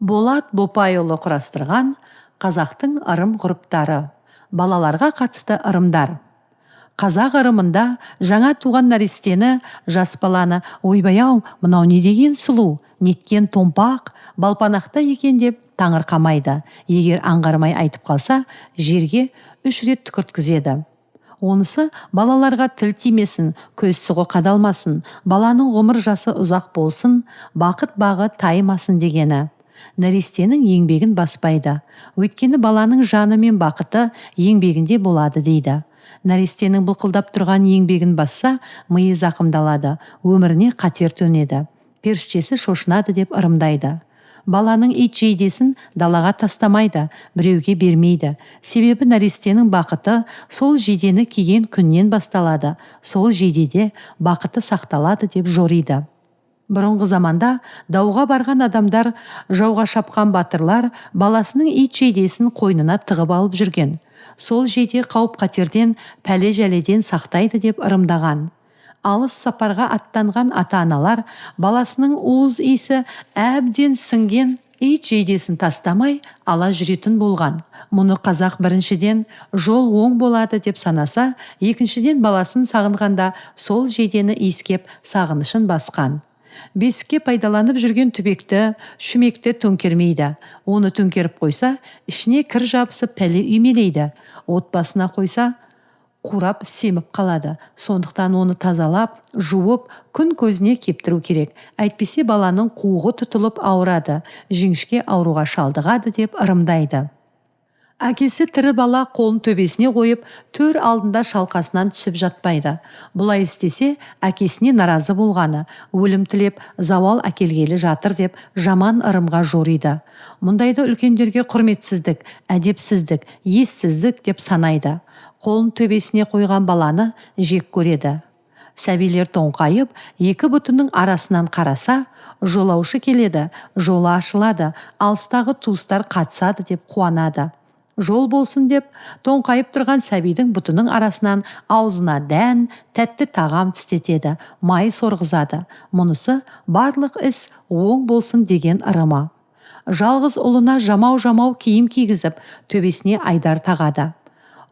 Болат Бопайұлы құрастырған қазақтың ырым-ғұрыптары, балаларға қатысты ырымдар. Қазақ ырымында жаңа туған нәрестені, жас баланы ойбай-ау, мынау не деген сұлу, неткен томпақ, балпанақта екен деп таңырқамайды. Егер аңғармай айтып қалса, жерге 3 рет түкірткізеді. Онысы балаларға тіл тимесін, көз сұғы қадалмасын, баланың ғұмыр жасы ұзақ болсын, бақыт бағы таймасын дегені. Нәрестенің еңбегін баспайды. Өйткені баланың жаны мен бақыты еңбегінде болады дейді. Нәрестенің былқылдап тұрған еңбегін басса, миы зақымдалады, өміріне қатер төнеді. Періштесі шошынады деп ырымдайды. Баланың ит жейдесін далаға тастамайды, біреуге бермейді. Себебі нәрестенің бақыты сол жейдені киген күннен басталады. Сол жейдеде бақыты сақталады деп жориды. Бұрынғы заманда дауға барған адамдар, жауға шапқан батырлар баласының ит жейдесін қойнына тығып алып жүрген. Сол жейде қауіп-қатерден, пәле-жәледен сақтайды деп ырымдаған. Алыс сапарға аттанған ата-аналар баласының уыз иісі әбден сіңген ит жейдесін тастамай ала жүретін болған. Мұны қазақ біріншіден жол оң болады деп санаса, екіншіден баласын сағынғанда сол жейдені иіскеп сағынышын басқан. Бесікке пайдаланып жүрген түбекті, шүмекті төңкермейді. Оны төңкеріп қойса, ішіне кір жабысып пәле үймелейді. Отбасына қойса, қурап семіп қалады. Сондықтан оны тазалап, жуып, күн көзіне кептіру керек. Әйтпесе баланың қуығы тұтылып ауырады, жіңішке ауруға шалдығады деп ырымдайды. Әкесі тірі бала қолын төбесіне қойып, төр алдында шалқасынан түсіп жатпайды. Бұлай істесе, әкесіне наразы болғаны, өлім тілеп, зауал әкелгелі жатыр деп жаман ырымға жориды. Мұндайды үлкендерге құрметсіздік, әдепсіздік, ессіздік деп санайды. Қолын төбесіне қойған баланы жек көреді. Сәбилер тоңқайып, екі бұтының арасынан қараса, жолаушы келеді, жолы ашылады, алыстағы туыстар қатысады деп қуанады. Жол болсын деп, тоңқайып тұрған сәбидің бұтының арасынан аузына дән, тәтті тағам тістетеді, май сорғызады. Мұнысы барлық іс оң болсын деген ырымы. Жалғыз ұлына жамау-жамау киім кигізіп, төбесіне айдар тағады.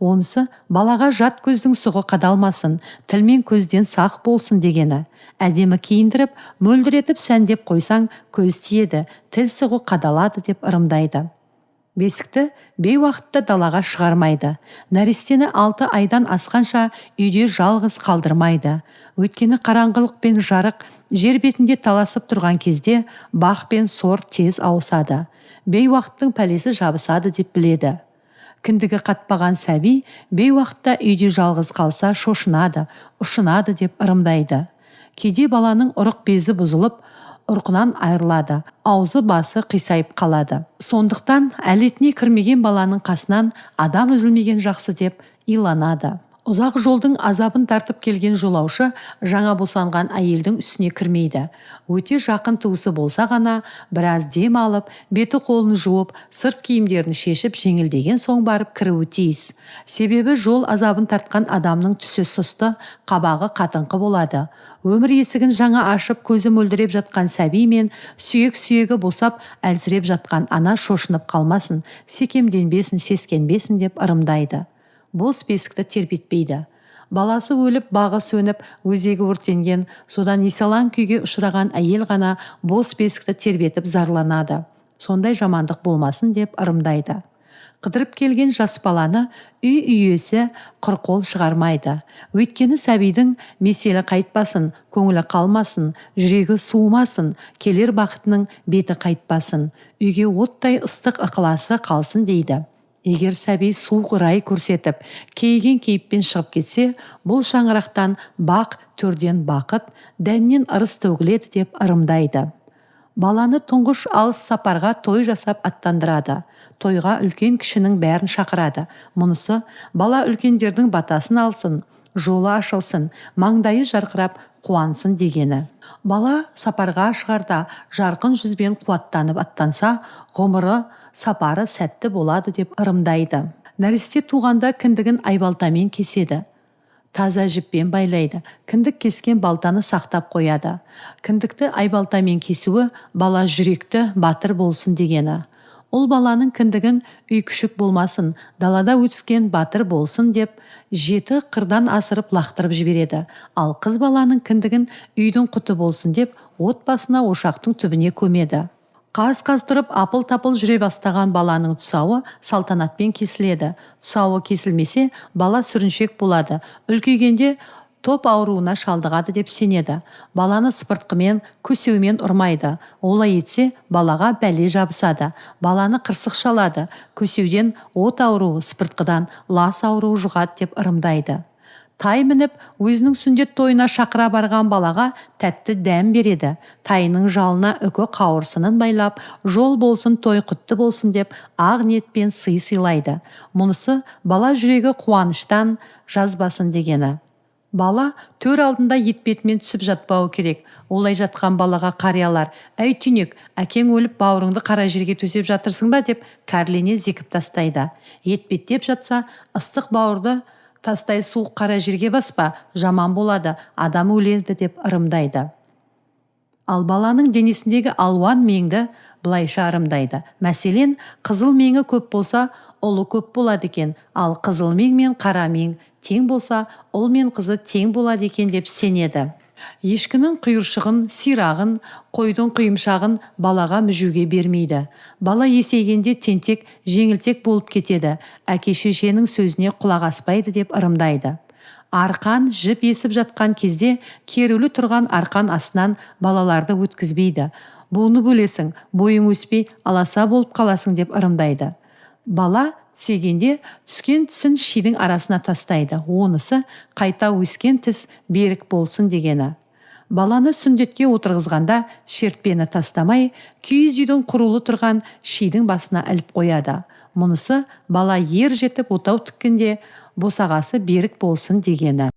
Онысы балаға жат көздің сұғы қадалмасын, тіл мен көзден сақ болсын дегені. Әдемі киіндіріп, мөлдіретіп сәндеп қойсаң, көз тиеді, тіл сұғы қадалады деп ырымдайды. Бесікті бейуақытта далаға шығармайды. Нәрестені 6 айдан асқанша үйде жалғыз қалдырмайды. Өйткені қараңғылық пен жарық жер бетінде таласып тұрған кезде бақ пен сор тез ауысады. Бейуақыттың пәлесі жабысады деп біледі. Кіндігі қатпаған сәби бейуақытта үйде жалғыз қалса шошынады, ұшынады деп ырымдайды. Кейде баланың ұрық безі бұзылып, ұрқынан айырылады, аузы басы қисайып қалады. Сондықтан әлетіне кірмеген баланың қасынан адам үзілмеген жақсы деп иланады. Ұзақ жолдың азабын тартып келген жолаушы жаңа босанған әйелдің үстіне кірмейді. Өте жақын туысы болса ғана біраз дем алып, беті қолын жуып, сырт киімдерін шешіп жеңілдеген соң барып кіруі тиіс. Себебі жол азабын тартқан адамның түсі сұсты, қабағы қатыңқы болады. Өмір есігін жаңа ашып, көзі мөлдіреп жатқан сәби мен сүйек-сүйегі босап, әлсіреп жатқан ана шошынып қалмасын, секемденбесін, сескенбесін деп ырымдайды. Бос бесікті тербетпейді. Баласы өліп, бағы сөніп, өзегі өртенген, содан есалаң күйге ұшыраған әйел ғана бос бесікті тербетіп зарланады. Сондай жамандық болмасын деп ырымдайды. Қыдырып келген жас баланы үй үйесі қырқол шығармайды. Өйткені сәбидің меселі қайтпасын, көңілі қалмасын, жүрегі суымасын, келер бақытының беті қайтпасын, үйге оттай ыстық ықыласы қалсын дейді. Егер сәби суық рай көрсетіп, кейген кейіппен шығып кетсе, бұл шаңырақтан бақ, төрден бақыт, дәннен ырыс төгіледі деп ырымдайды. Баланы тұңғыш алыс сапарға той жасап аттандырады. Тойға үлкен кішінің бәрін шақырады. Мұнысы бала үлкендердің батасын алсын, жолы ашылсын, маңдайы жарқырап қуансын дегені. Бала сапарға шығарда жарқын жүзбен қуаттанып аттанса, ғұмыры сапары сәтті болады деп ырымдайды. Нәресте туғанда кіндігін айбалтамен кеседі. таза жіппен байлайды, кіндік кескен балтаны сақтап қояды. Кіндікті айбалтамен кесуі бала жүректі батыр болсын дегені. Ол баланың кіндігін үй күшік болмасын, далада өскен батыр болсын деп 7 қырдан асырып лақтырып жібереді. Ал қыз баланың кіндігін үйдің құты болсын деп отбасына ошақтың түбіне көмеді. Қаз-қаз тұрып апыл-тапыл жүре бастаған баланың тұсауы салтанатпен кесіледі. Тұсауы кесілмесе, бала сүріншек болады. Үлкейгенде топ ауруына шалдығады деп сенеді. Баланы спыртқымен, көсеумен ұрмайды. Олай етсе, балаға бәле жабысады. Баланы қырсық шалады. Көсеуден от ауруы, спыртқыдан лас ауруы жұғады деп ырымдайды. Тай мініп, өзінің сүндет тойына шақыра барған балаға тәтті дәм береді. Тайының жалына үкі қауырсынын байлап, жол болсын, той құтты болсын деп ақ ниетпен сый сыйлайды. Мұнысы бала жүрегі қуаныштан жазбасын дегені. Бала төр алдында етпетімен түсіп жатпауы керек. Олай жатқан балаға қариялар: «Әй түйнек, әкең өліп бауырыңды қара жерге төсеп жатырсың ба?» деп кәрлене зекіп тастайды. Етпеттеп жатса, ыстық бауырды тастай суық қара жерге баспа, жаман болады, адам өледі деп ырымдайды. Ал баланың денесіндегі алуан меңді былайша ырымдайды. Мәселен, қызыл меңі көп болса, ұлы көп болады екен, ал қызыл мең мен қара мең тең болса, ұл мен қызы тең болады екен деп сенеді. Ешкінің құйыршығын, сирағын, қойдың құйымшағын балаға мүжуге бермейді. Бала есейгенде тентек, жеңілтек болып кетеді. Әке-шешенің сөзіне құлақ аспайды деп ырымдайды. Арқан, жіп есіп жатқан кезде керулі тұрған арқан астынан балаларды өткізбейді. Буыны бөлесің, бойың өспей, аласа болып қаласың деп ырымдайды. Бала тигенде түскен тісін шидің арасына тастайды. Онысы қайта өскен тіс берік болсын дегені. Баланы сүндетке отырғызғанда шертпені тастамай, киіз үйдің құрулы тұрған шидің басына іліп қояды. Мұнысы бала ер жетіп отау тіккенде босағасы берік болсын дегені.